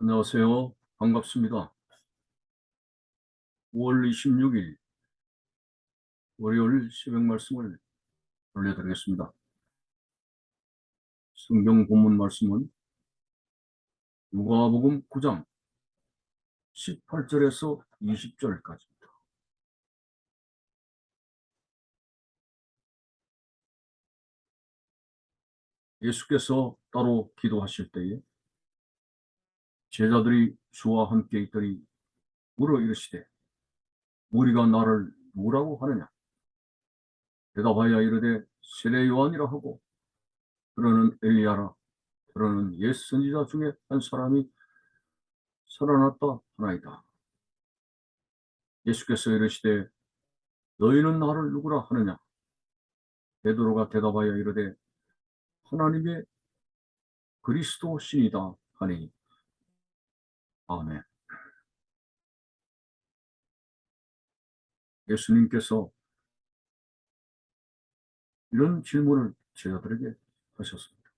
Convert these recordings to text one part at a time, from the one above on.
안녕하세요. 반갑습니다. 5월 26일 월요일 새벽 말씀을 올려드리겠습니다. 성경 본문 말씀은 누가복음 9장 18절에서 20절까지입니다. 예수께서 따로 기도하실 때에 제자들이 주와 함께 있더니 물어 이르시되 우리가 나를 누구라고 하느냐? 대답하여 이르되 세례 요한이라 하고 그러는 엘리야라 그러는 옛 선지자 중에 한 사람이 살아났다 하나이다. 예수께서 이르시되 너희는 나를 누구라 하느냐? 베드로가 대답하여 이르되 하나님의 그리스도시이다 하니. 아멘. 예수님께서 이런 질문을 제자들에게 하셨습니다.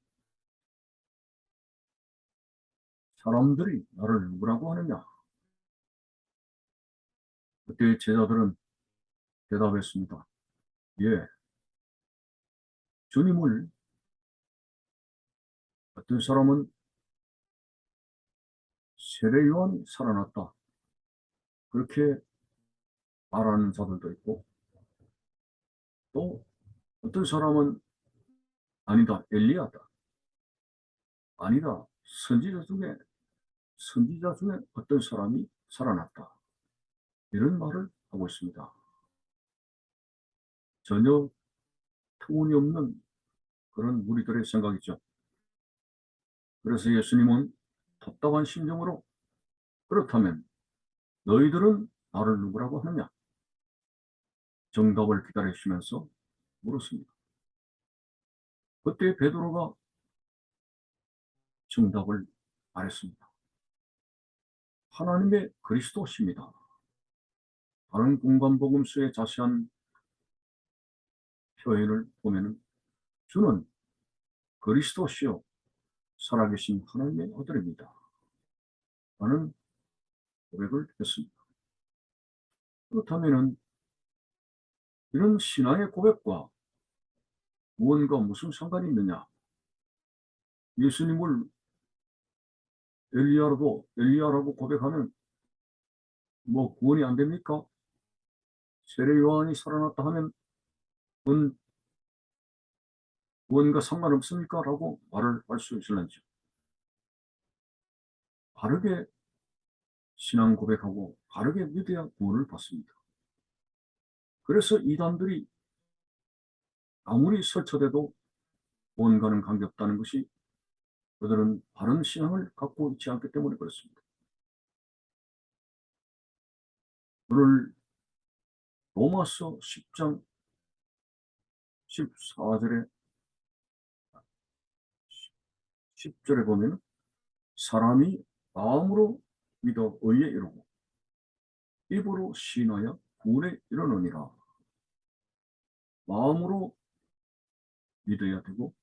사람들이 나를 누구라고 하느냐? 그때 제자들은 대답했습니다. 예, 주님을 어떤 사람은 세례 요한이 살아났다 그렇게 말하는 자들도 있고, 또 어떤 사람은 아니다, 엘리야다, 아니다, 선지자 중에 어떤 사람이 살아났다, 이런 말을 하고 있습니다. 전혀 터무니없는 그런 무리들의 생각이죠. 그래서 예수님은 답답한 심정으로 그렇다면 너희들은 나를 누구라고 하느냐? 정답을 기다리시면서 물었습니다. 그때 베드로가 정답을 말했습니다. 하나님의 그리스도십니다. 다른 공관복음서의 자세한 표현을 보면 주는 그리스도시요 살아계신 하나님의 아들입니다. 라는 고백을 했습니다. 그렇다면 이런 신앙의 고백과 무언가 무슨 상관이 있느냐? 예수님을 엘리야라고 고백하면 뭐 구원이 안 됩니까? 세례 요한이 살아났다 하면 구원과 상관없습니까? 라고 말을 할 수 있을런지. 바르게 신앙 고백하고 바르게 믿어야 구원을 받습니다. 그래서 이단들이 아무리 설쳐대도 구원과는 관계없다는 것이 그들은 바른 신앙을 갖고 있지 않기 때문에 그렇습니다. 오늘 로마서 10장 14절에 10절에 보면 사람이 마음으로 믿어 의에 이르고 입으로 시인하여 구원에 이르느니라. 마음으로 믿어야 되고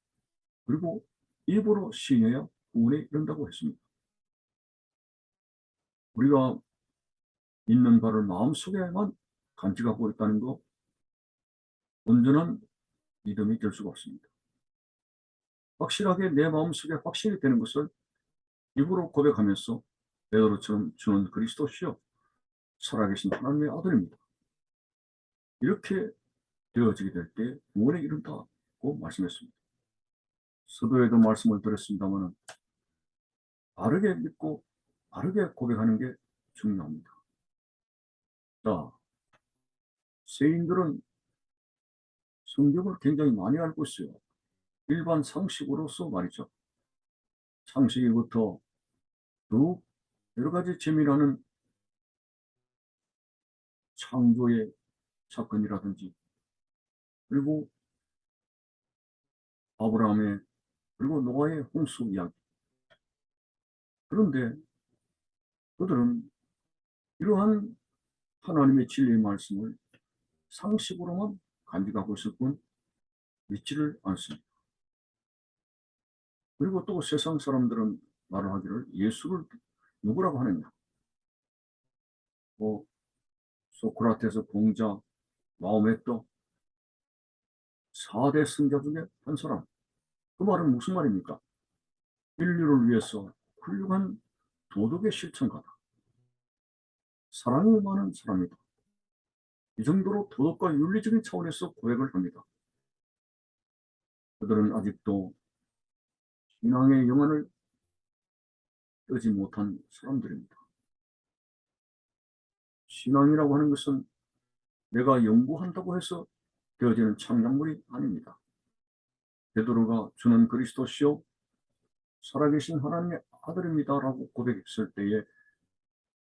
그리고 입으로 시인해야 구원에 이른다고 했습니다. 우리가 있는 바를 마음속에만 간직하고 있다는 것, 온전한 믿음이 될 수가 없습니다. 확실하게 내 마음속에 확실히 되는 것을 입으로 고백하면서 베드로처럼 주는 그리스도시요 살아계신 하나님의 아들입니다. 이렇게 되어지게 될 때 구원에 이른다고 말씀했습니다. 서두에도 말씀을 드렸습니다만 바르게 믿고 바르게 고백하는 게 중요합니다. 자, 세인들은 성경을 굉장히 많이 알고 있어요. 일반 상식으로서 말이죠. 창세기부터 쭉 여러 가지 재미나는 창조의 사건이라든지 그리고 아브라함의 그리고 노아의 홍수 이야기. 그런데 그들은 이러한 하나님의 진리의 말씀을 상식으로만 간직하고 있을 뿐 믿지를 않습니다. 그리고 또 세상 사람들은 말을 하기를 예수를 누구라고 하느냐? 뭐 소크라테스, 공자, 마오메토 4대 승자 중에 한 사람. 그 말은 무슨 말입니까? 인류를 위해서 훌륭한 도덕의 실천가다. 사랑이 많은 사람이다. 이 정도로 도덕과 윤리적인 차원에서 고백을 합니다. 그들은 아직도 신앙의 영안을 뜨지 못한 사람들입니다. 신앙이라고 하는 것은 내가 연구한다고 해서 되어지는 창작물이 아닙니다. 베드로가 주는 그리스도시요 살아계신 하나님의 아들입니다라고 고백했을 때에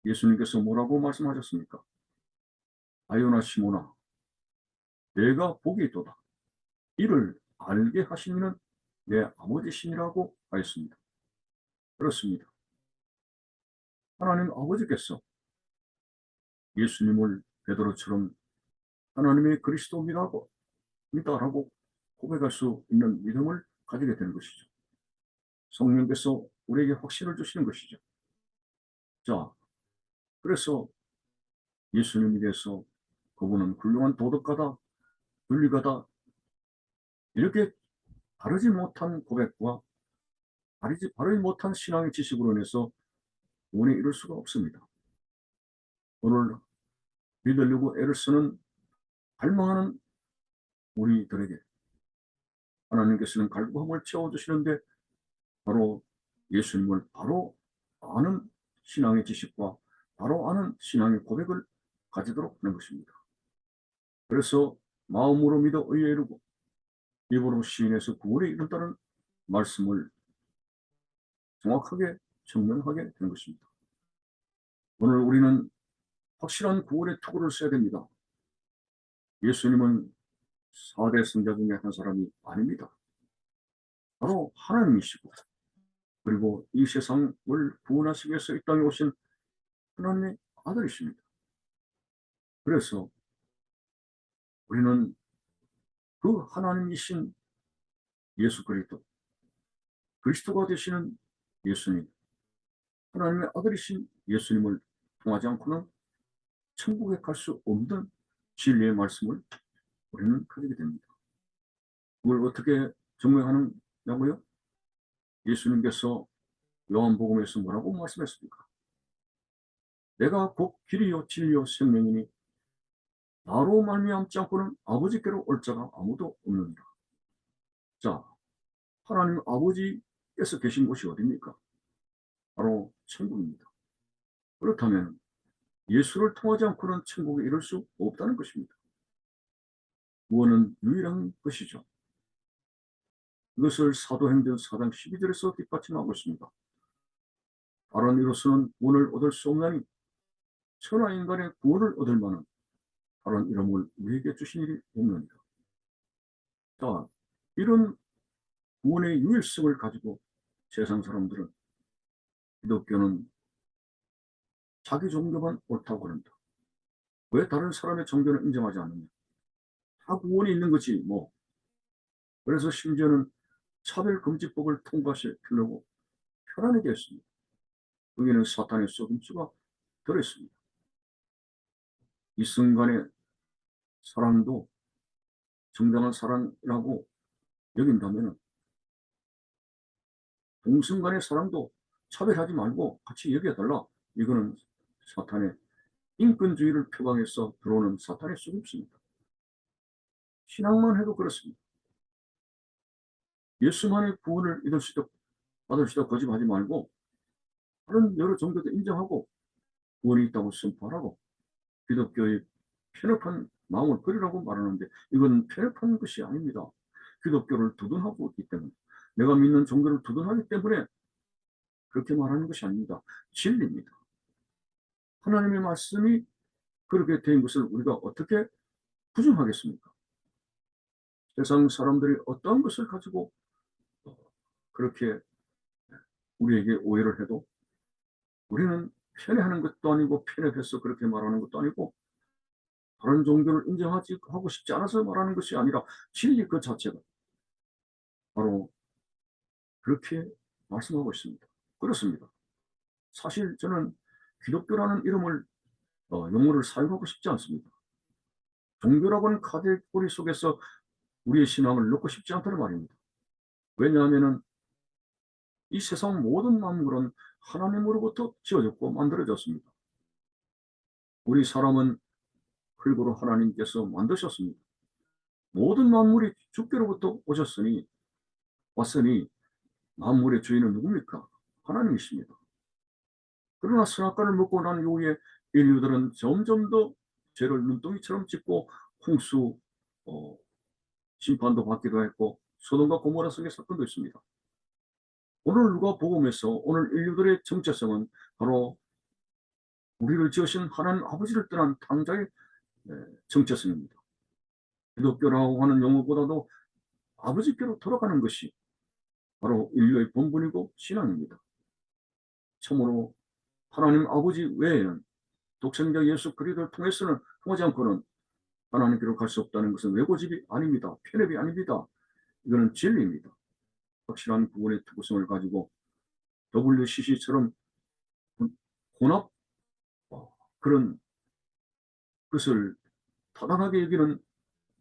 예수님께서 뭐라고 말씀하셨습니까? 아요나 시모나, 내가 복이 있도다. 이를 알게 하신 이는 내 아버지시니라고 하였습니다. 그렇습니다. 하나님 아버지께서 예수님을 베드로처럼 하나님의 그리스도입니다라고 고백할 수 있는 믿음을 가지게 되는 것이죠. 성령께서 우리에게 확신을 주시는 것이죠. 자, 그래서 예수님에 대해서 그분은 훌륭한 도덕가다, 윤리가다, 이렇게 바르지 못한 고백과 바르지 못한 신앙의 지식으로 인해서 구원에 이룰 수가 없습니다. 오늘 믿으려고 애를 쓰는 갈망하는 우리들에게 하나님께서는 갈구함을 채워주시는데 바로 예수님을 바로 아는 신앙의 지식과 바로 아는 신앙의 고백을 가지도록 하는 것입니다. 그래서 마음으로 믿어 의에 이르고 입으로 시인해서 구원에 이른다는 말씀을 정확하게 증명하게 되는 것입니다. 오늘 우리는 확실한 구원의 투구를 써야 됩니다. 예수님은 4대 승자 중에 한 사람이 아닙니다. 바로 하나님이시고 그리고 이 세상을 구원하시기 위해서 이 땅에 오신 하나님의 아들이십니다. 그래서 우리는 그 하나님이신 예수 그리스도가 되시는 예수님, 하나님의 아들이신 예수님을 통하지 않고는 천국에 갈 수 없는 진리의 말씀을 우리는 가지게 됩니다. 그걸 어떻게 증명하느냐고요? 예수님께서 요한복음에서 뭐라고 말씀했습니까? 내가 곧 길이요 진리요 생명이니 나로 말미암지 않고는 아버지께로 올 자가 아무도 없느니라. 자, 하나님 아버지께서 계신 곳이 어디입니까? 바로 천국입니다. 그렇다면 예수를 통하지 않고는 천국에 이를 수 없다는 것입니다. 구원은 유일한 것이죠. 이것을 사도행전 4장 12절에서 뒷받침하고 있습니다. 다른 이로서는 구원을 얻을 수 없나니 천하 인간의 구원을 얻을 만한 다른 이름을 우리에게 주신 일이 없느니라. 자, 이런 구원의 유일성을 가지고 세상 사람들은 기독교는 자기 종교만 옳다고 그런다. 왜 다른 사람의 종교를 인정하지 않느냐? 다 구원이 있는 거지 뭐. 그래서 심지어는 차별금지법을 통과시키려고 편안하게 했습니다. 여기는 사탄의 속임수가 들어있습니다. 이순간의 사랑도 정당한 사랑이라고 여긴다면 동순간의 사랑도 차별하지 말고 같이 여겨달라. 이거는 사탄의 인권주의를 표방해서 들어오는 사탄의 속임수입니다. 신앙만 해도 그렇습니다. 예수만의 구원을 받을 수도 거짓하지 말고 다른 여러 종교도 인정하고 구원이 있다고 선포하라고 기독교의 편협한 마음을 버리라고 말하는데 이건 편협한 것이 아닙니다. 기독교를 두둔하고 있기 때문에 내가 믿는 종교를 두둔하기 때문에 그렇게 말하는 것이 아닙니다. 진리입니다. 하나님의 말씀이 그렇게 된 것을 우리가 어떻게 부정하겠습니까? 세상 사람들이 어떠한 것을 가지고 그렇게 우리에게 오해를 해도 우리는 편애하는 것도 아니고 편협해서 그렇게 말하는 것도 아니고 다른 종교를 하고 싶지 않아서 말하는 것이 아니라 진리 그 자체가 바로 그렇게 말씀하고 있습니다. 그렇습니다. 사실 저는 기독교라는 이름을 용어를 사용하고 싶지 않습니다. 종교라고는 카테고리 속에서 우리의 신앙을 넣고 싶지 않다는 말입니다. 왜냐하면은 이 세상 모든 만물은 하나님으로부터 지어졌고 만들어졌습니다. 우리 사람은 흙으로 하나님께서 만드셨습니다. 모든 만물이 주께로부터 왔으니 만물의 주인은 누굽니까? 하나님이십니다. 그러나 선악과를 먹고 난 이후에 인류들은 점점 더 죄를 눈덩이처럼 짓고 홍수 심판도 받기도 했고 소돔과 고모라 성의 사건도 있습니다. 오늘 누가복음에서 오늘 인류들의 정체성은 바로 우리를 지으신 하나님 아버지를 떠난 탕자의 정체성입니다. 기독교라고 하는 용어보다도 아버지께로 돌아가는 것이 바로 인류의 본분이고 신앙입니다. 참으로 하나님 아버지 외에는 독생자 예수 그리스도를 통해서는 통하지 않고는 하나님께로 갈 수 없다는 것은 외고집이 아닙니다. 편협이 아닙니다. 이거는 진리입니다. 확실한 구원의 특구성을 가지고 WCC처럼 혼합 그런 것을 타당하게 여기는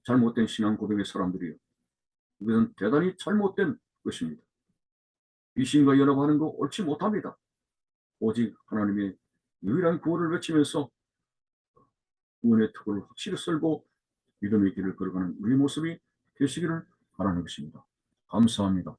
잘못된 신앙 고백의 사람들이요. 이것은 대단히 잘못된 것입니다. 귀신과 연합하는 거 옳지 못합니다. 오직 하나님의 유일한 구원을 외치면서 구원의 턱을 확실히 썰고 믿음의 길을 걸어가는 우리 모습이 되시기를 바라는 것입니다. 감사합니다.